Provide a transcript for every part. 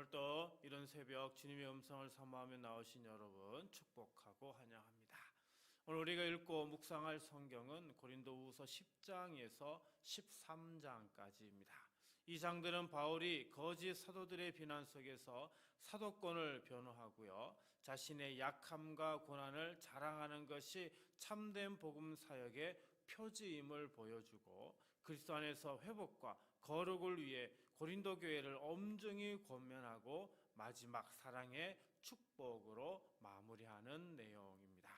오늘도 이런 새벽 주님의 음성을 사모하며 나오신 여러분 축복하고 환영합니다. 오늘 우리가 읽고 묵상할 성경은 고린도후서 10장에서 13장까지입니다. 이 장들은 바울이 거짓 사도들의 비난 속에서 사도권을 변호하고요, 자신의 약함과 고난을 자랑하는 것이 참된 복음 사역의 표지임을 보여주고 그리스도 안에서 회복과 거룩을 위해 고린도 교회를 엄중히 권면하고 마지막 사랑의 축복으로 마무리하는 내용입니다.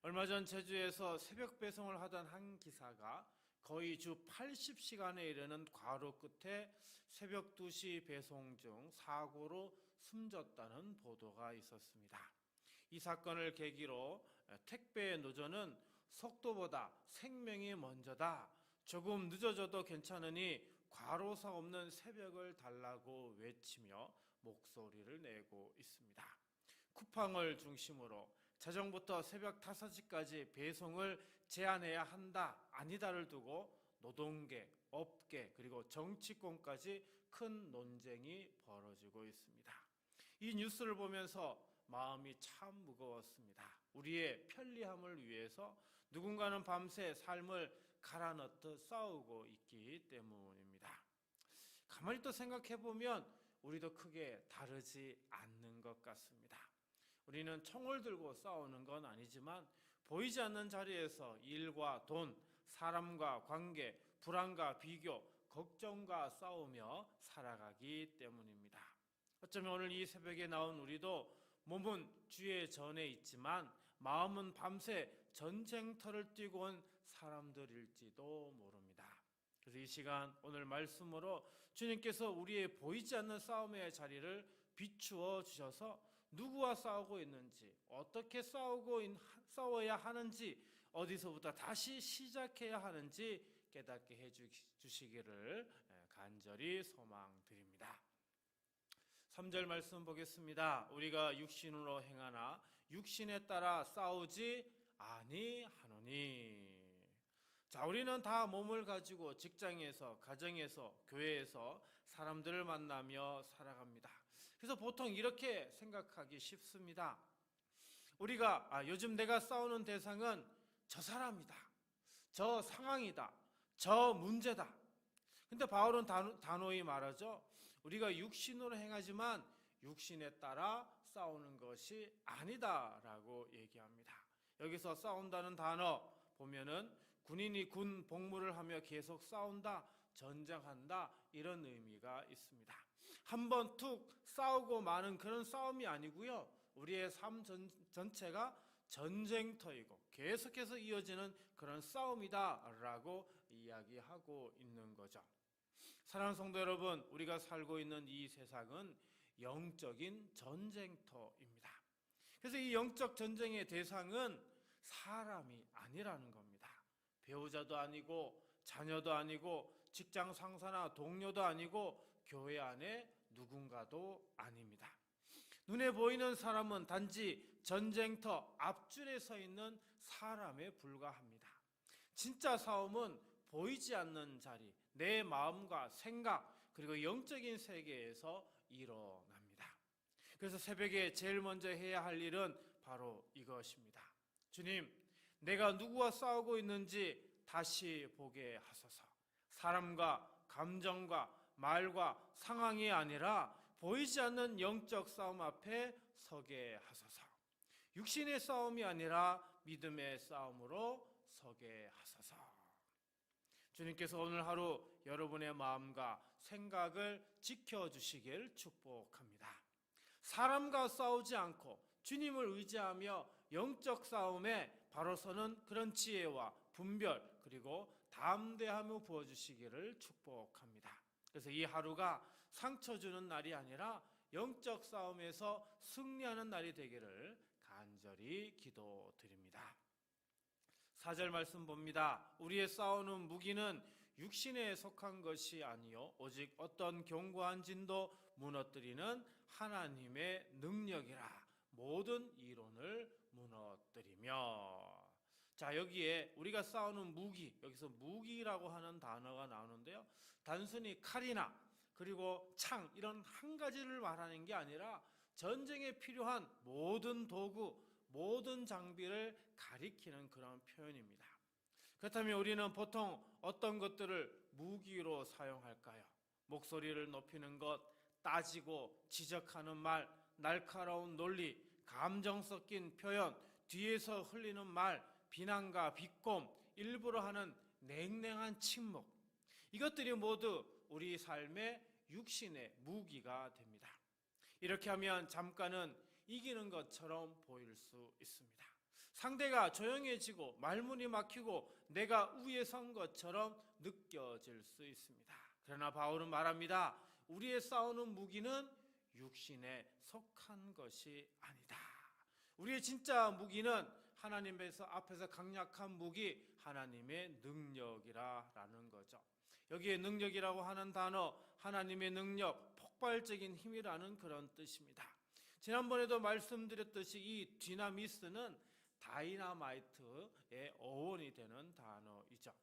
얼마 전 제주에서 새벽 배송을 하던 한 기사가 거의 주 80시간에 이르는 과로 끝에 새벽 2시 배송 중 사고로 숨졌다는 보도가 있었습니다. 이 사건을 계기로 택배 노조는 속도보다 생명이 먼저다, 조금 늦어져도 괜찮으니 과로사 없는 새벽을 달라고 외치며 목소리를 내고 있습니다. 쿠팡을 중심으로 자정부터 새벽 5시까지 배송을 제한해야 한다, 아니다를 두고 노동계, 업계, 그리고 정치권까지 큰 논쟁이 벌어지고 있습니다. 이 뉴스를 보면서 마음이 참 무거웠습니다. 우리의 편리함을 위해서 누군가는 밤새 삶을 갈아넣듯 싸우고 있기 때문입니다. 가만히 또 생각해보면 우리도 크게 다르지 않는 것 같습니다. 우리는 총을 들고 싸우는 건 아니지만 보이지 않는 자리에서 일과 돈, 사람과 관계, 불안과 비교, 걱정과 싸우며 살아가기 때문입니다. 어쩌면 오늘 이 새벽에 나온 우리도 몸은 주의 전에 있지만 마음은 밤새 전쟁터를 뛰고 온 사람들일지도 모릅니다. 그래서 이 시간 오늘 말씀으로 주님께서 우리의 보이지 않는 싸움의 자리를 비추어 주셔서 누구와 싸우고 있는지, 어떻게 싸워야 하는지, 어디서부터 다시 시작해야 하는지 깨닫게 해주시기를 간절히 소망드립니다. 3절 말씀 보겠습니다. 우리가 육신으로 행하나 육신에 따라 싸우지 아니하노니. 자, 우리는 다 몸을 가지고 직장에서, 가정에서, 교회에서 사람들을 만나며 살아갑니다. 그래서 보통 이렇게 생각하기 쉽습니다. 우리가 요즘 내가 싸우는 대상은 저 사람이다, 저 상황이다, 저 문제다. 근데 바울은 단호히 말하죠. 우리가 육신으로 행하지만 육신에 따라 싸우는 것이 아니다라고 얘기합니다. 여기서 싸운다는 단어 보면은 군인이 군 복무를 하며 계속 싸운다, 전쟁한다, 이런 의미가 있습니다. 한번 툭 싸우고 마는 그런 싸움이 아니고요, 우리의 삶 전체가 전쟁터이고 계속해서 이어지는 그런 싸움이다라고 이야기하고 있는 거죠. 사랑하는 성도 여러분, 우리가 살고 있는 이 세상은 영적인 전쟁터입니다. 그래서 이 영적 전쟁의 대상은 사람이 아니라는 겁니다. 배우자도 아니고 자녀도 아니고 직장 상사나 동료도 아니고 교회 안에 누군가도 아닙니다. 눈에 보이는 사람은 단지 전쟁터 앞줄에 서 있는 사람에 불과합니다. 진짜 싸움은 보이지 않는 자리, 내 마음과 생각, 그리고 영적인 세계에서 일어납니다. 그래서 새벽에 제일 먼저 해야 할 일은 바로 이것입니다. 주님, 내가 누구와 싸우고 있는지 다시 보게 하소서. 사람과 감정과 말과 상황이 아니라 보이지 않는 영적 싸움 앞에 서게 하소서. 육신의 싸움이 아니라 믿음의 싸움으로 서게 하소서. 주님께서 오늘 하루 여러분의 마음과 생각을 지켜주시길 축복합니다. 사람과 싸우지 않고 주님을 의지하며 영적 싸움에 바로 서는 그런 지혜와 분별, 그리고 담대함을 부어주시기를 축복합니다. 그래서 이 하루가 상처 주는 날이 아니라 영적 싸움에서 승리하는 날이 되기를 간절히 기도드립니다. 4절 말씀 봅니다. 우리의 싸우는 무기는 육신에 속한 것이 아니요 오직 어떤 견고한 진도 무너뜨리는 하나님의 능력이라. 모든 이론을 무너뜨리며. 자, 여기에 우리가 싸우는 무기, 여기서 무기라고 하는 단어가 나오는데요, 단순히 칼이나 그리고 창 이런 한 가지를 말하는 게 아니라 전쟁에 필요한 모든 도구, 모든 장비를 가리키는 그런 표현입니다. 그렇다면 우리는 보통 어떤 것들을 무기로 사용할까요? 목소리를 높이는 것, 따지고 지적하는 말, 날카로운 논리, 감정 섞인 표현, 뒤에서 흘리는 말, 비난과 비꼼, 일부러 하는 냉랭한 침묵. 이것들이 모두 우리 삶의 육신의 무기가 됩니다. 이렇게 하면 잠깐은 이기는 것처럼 보일 수 있습니다. 상대가 조용해지고 말문이 막히고 내가 우위에 선 것처럼 느껴질 수 있습니다. 그러나 바울은 말합니다. 우리의 싸우는 무기는 육신에 속한 것이 아니다. 우리의 진짜 무기는 하나님에서 앞에서 강력한 무기, 하나님의 능력이라는 거죠. 여기에 능력이라고 하는 단어, 하나님의 능력, 폭발적인 힘이라는 그런 뜻입니다. 지난번에도 말씀드렸듯이 이 디나미스는 다이나마이트의 어원이 되는 단어이죠.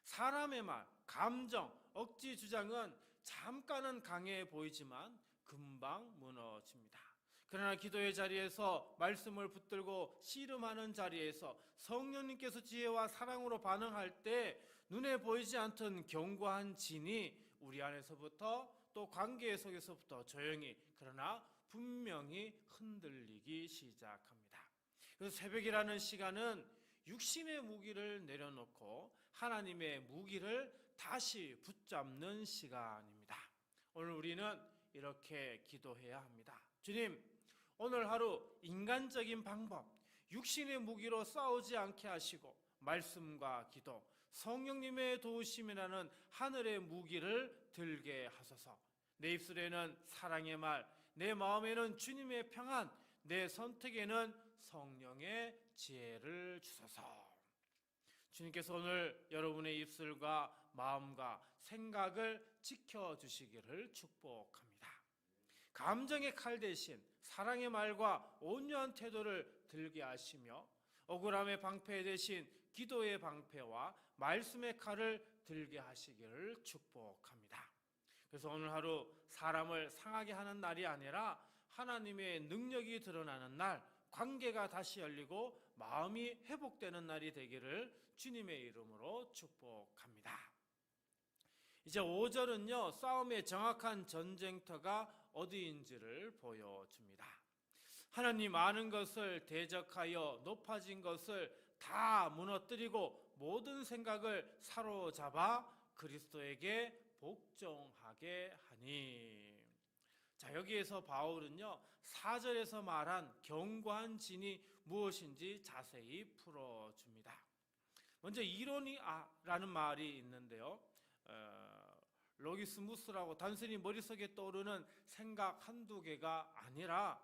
사람의 말, 감정, 억지 주장은 잠깐은 강해 보이지만 금방 무너집니다. 그러나 기도의 자리에서 말씀을 붙들고 씨름하는 자리에서 성령님께서 지혜와 사랑으로 반응할 때 눈에 보이지 않던 견고한 진이 우리 안에서부터 또 관계 속에서부터 조용히 그러나 분명히 흔들리기 시작합니다. 그래서 새벽이라는 시간은 육신의 무기를 내려놓고 하나님의 무기를 다시 붙잡는 시간입니다. 오늘 우리는 이렇게 기도해야 합니다. 주님, 오늘 하루 인간적인 방법, 육신의 무기로 싸우지 않게 하시고 말씀과 기도, 성령님의 도우심이라는 하늘의 무기를 들게 하소서. 내 입술에는 사랑의 말, 내 마음에는 주님의 평안, 내 선택에는 성령의 지혜를 주소서. 주님께서 오늘 여러분의 입술과 마음과 생각을 지켜주시기를 축복합니다. 감정의 칼 대신 사랑의 말과 온유한 태도를 들게 하시며 억울함의 방패 대신 기도의 방패와 말씀의 칼을 들게 하시기를 축복합니다. 그래서 오늘 하루 사람을 상하게 하는 날이 아니라 하나님의 능력이 드러나는 날, 관계가 다시 열리고 마음이 회복되는 날이 되기를 주님의 이름으로 축복합니다. 이제 5절은요, 싸움의 정확한 전쟁터가 어디인지를 보여줍니다. 하나님 아는 것을 대적하여 높아진 것을 다 무너뜨리고 모든 생각을 사로잡아 그리스도에게 복종하게 하니. 자, 여기에서 바울은요 4절에서 말한 견고한 진이 무엇인지 자세히 풀어줍니다. 먼저 이로니아라는 말이 있는데요, 로기스무스라고 단순히 머릿속에 떠오르는 생각 한두 개가 아니라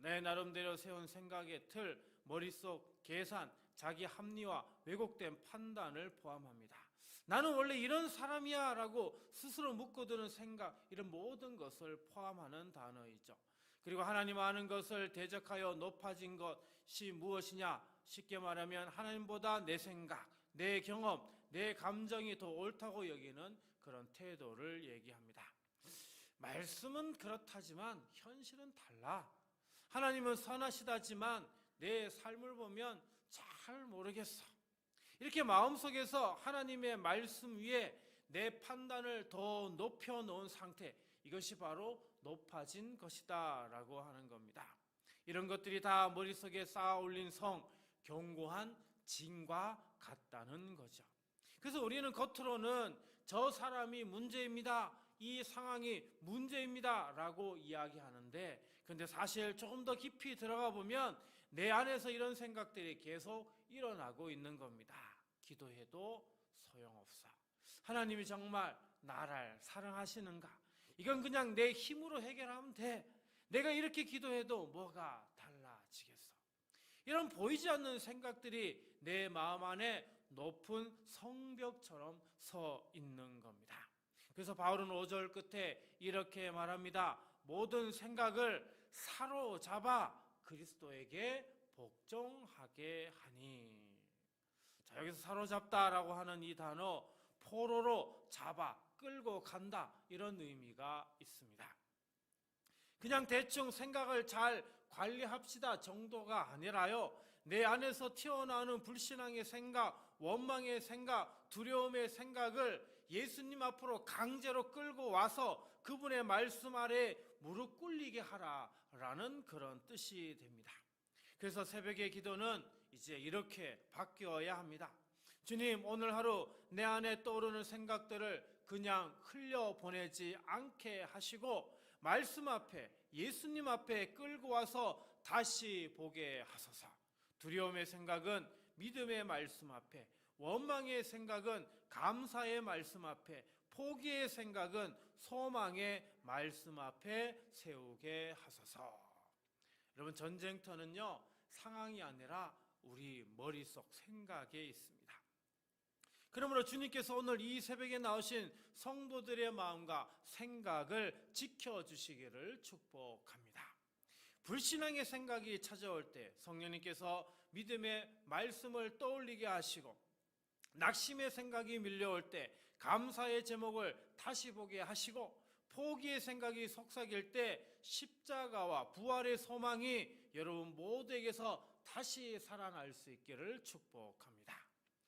내 나름대로 세운 생각의 틀, 머릿속 계산, 자기 합리화, 왜곡된 판단을 포함합니다. 나는 원래 이런 사람이야 라고 스스로 묻고드는 생각, 이런 모든 것을 포함하는 단어이죠. 그리고 하나님 아는 것을 대적하여 높아진 것이 무엇이냐? 쉽게 말하면 하나님보다 내 생각, 내 경험, 내 감정이 더 옳다고 여기는 그런 태도를 얘기합니다. 말씀은 그렇다지만 현실은 달라. 하나님은 선하시다지만 내 삶을 보면 잘 모르겠어. 이렇게 마음속에서 하나님의 말씀 위에 내 판단을 더 높여놓은 상태, 이것이 바로 높아진 것이다 라고 하는 겁니다. 이런 것들이 다 머릿속에 쌓아 올린 성, 견고한 진과 같다는 거죠. 그래서 우리는 겉으로는 저 사람이 문제입니다, 이 상황이 문제입니다 라고 이야기하는데, 근데 사실 조금 더 깊이 들어가 보면 내 안에서 이런 생각들이 계속 일어나고 있는 겁니다. 기도해도 소용없어. 하나님이 정말 나를 사랑하시는가? 이건 그냥 내 힘으로 해결하면 돼. 내가 이렇게 기도해도 뭐가 달라지겠어? 이런 보이지 않는 생각들이 내 마음 안에 높은 성벽처럼 서 있는 겁니다. 그래서 바울은 5절 끝에 이렇게 말합니다. 모든 생각을 사로잡아 그리스도에게 복종하게 하니. 자, 여기서 사로잡다라고 하는 이 단어, 포로로 잡아, 끌고 간다, 이런 의미가 있습니다. 그냥 대충 생각을 잘 관리합시다 정도가 아니라요, 내 안에서 튀어나오는 불신앙의 생각, 원망의 생각, 두려움의 생각을 예수님 앞으로 강제로 끌고 와서 그분의 말씀 아래 무릎 꿇리게 하라라는 그런 뜻이 됩니다. 그래서 새벽의 기도는 이제 이렇게 바뀌어야 합니다. 주님, 오늘 하루 내 안에 떠오르는 생각들을 그냥 흘려보내지 않게 하시고 말씀 앞에, 예수님 앞에 끌고 와서 다시 보게 하소서. 두려움의 생각은 믿음의 말씀 앞에, 원망의 생각은 감사의 말씀 앞에, 포기의 생각은 소망의 말씀 앞에 세우게 하소서. 여러분, 전쟁터는요, 상황이 아니라 우리 머릿속 생각에 있습니다. 그러므로 주님께서 오늘 이 새벽에 나오신 성도들의 마음과 생각을 지켜주시기를 축복합니다. 불신앙의 생각이 찾아올 때 성령님께서 믿음의 말씀을 떠올리게 하시고, 낙심의 생각이 밀려올 때 감사의 제목을 다시 보게 하시고, 포기의 생각이 속삭일 때 십자가와 부활의 소망이 여러분 모두에게서 다시 살아날 수 있기를 축복합니다.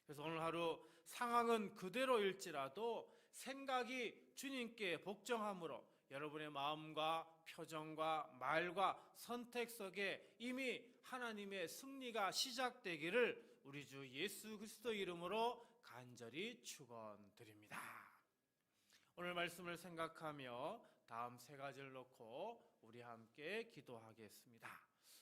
그래서 오늘 하루 상황은 그대로일지라도 생각이 주님께 복종함으로 여러분의 마음과 표정과 말과 선택 속에 이미 하나님의 승리가 시작되기를 우리 주 예수 그리스도 이름으로 간절히 축원드립니다. 오늘 말씀을 생각하며 다음 세 가지를 놓고 우리 함께 기도하겠습니다.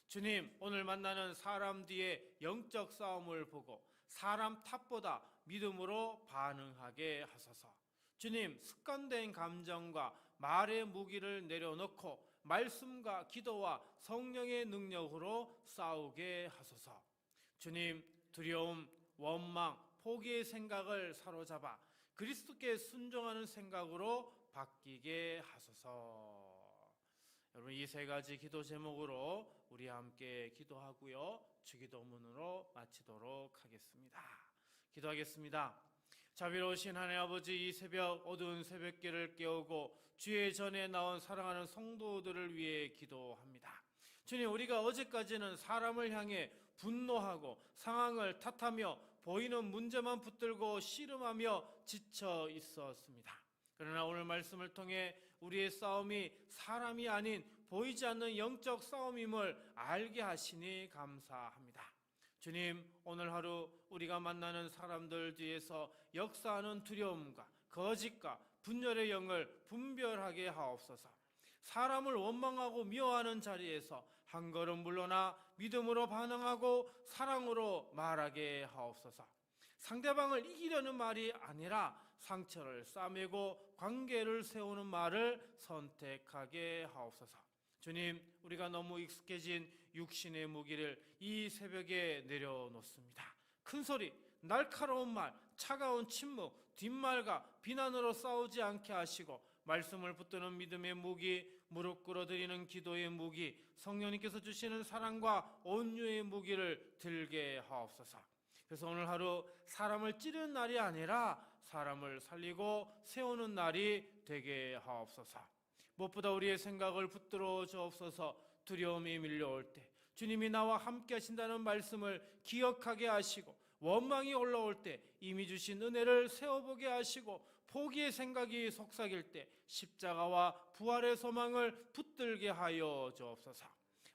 주님, 오늘 만나는 사람 뒤에 영적 싸움을 보고 사람 탓보다 믿음으로 반응하게 하소서. 주님, 습관된 감정과 말의 무기를 내려놓고 말씀과 기도와 성령의 능력으로 싸우게 하소서. 주님, 두려움, 원망, 포기의 생각을 사로잡아 그리스도께 순종하는 생각으로 바뀌게 하소서. 여러분, 이 세 가지 기도 제목으로 우리 함께 기도하고요, 주기도문으로 마치도록 하겠습니다. 기도하겠습니다. 자비로우신 하나님 아버지, 이 새벽 어두운 새벽길을 깨우고 주의 전에 나온 사랑하는 성도들을 위해 기도합니다. 주님, 우리가 어제까지는 사람을 향해 분노하고 상황을 탓하며 보이는 문제만 붙들고 씨름하며 지쳐 있었습니다. 그러나 오늘 말씀을 통해 우리의 싸움이 사람이 아닌 보이지 않는 영적 싸움임을 알게 하시니 감사합니다. 주님, 오늘 하루 우리가 만나는 사람들 뒤에서 역사하는 두려움과 거짓과 분열의 영을 분별하게 하옵소서. 사람을 원망하고 미워하는 자리에서 한 걸음 물러나 믿음으로 반응하고 사랑으로 말하게 하옵소서. 상대방을 이기려는 말이 아니라 상처를 싸매고 관계를 세우는 말을 선택하게 하옵소서. 주님, 우리가 너무 익숙해진 육신의 무기를 이 새벽에 내려놓습니다. 큰 소리, 날카로운 말, 차가운 침묵, 뒷말과 비난으로 싸우지 않게 하시고 말씀을 붙드는 믿음의 무기, 무릎 꿇어드리는 기도의 무기, 성령님께서 주시는 사랑과 온유의 무기를 들게 하옵소서. 그래서 오늘 하루 사람을 찌르는 날이 아니라 사람을 살리고 세우는 날이 되게 하옵소서. 무엇보다 우리의 생각을 붙들어 주옵소서. 두려움이 밀려올 때 주님이 나와 함께 하신다는 말씀을 기억하게 하시고, 원망이 올라올 때 이미 주신 은혜를 세워보게 하시고, 포기의 생각이 속삭일 때 십자가와 부활의 소망을 붙들게 하여 주옵소서.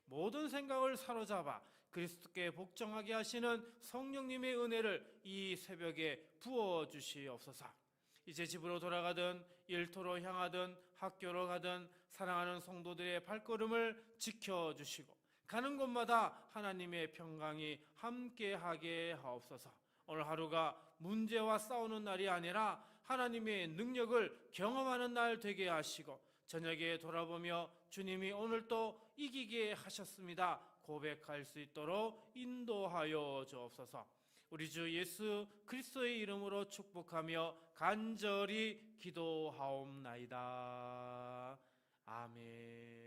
모든 생각을 사로잡아 그리스도께 복종하게 하시는 성령님의 은혜를 이 새벽에 부어주시옵소서. 이제 집으로 돌아가든 일터로 향하든 학교로 가든 사랑하는 성도들의 발걸음을 지켜주시고 가는 곳마다 하나님의 평강이 함께하게 하옵소서. 오늘 하루가 문제와 싸우는 날이 아니라 하나님의 능력을 경험하는 날 되게 하시고, 저녁에 돌아보며 주님이 오늘 또 이기게 하셨습니다 고백할 수 있도록 인도하여 주옵소서. 우리 주 예수 그리스도의 이름으로 축복하며 간절히 기도하옵나이다. 아멘.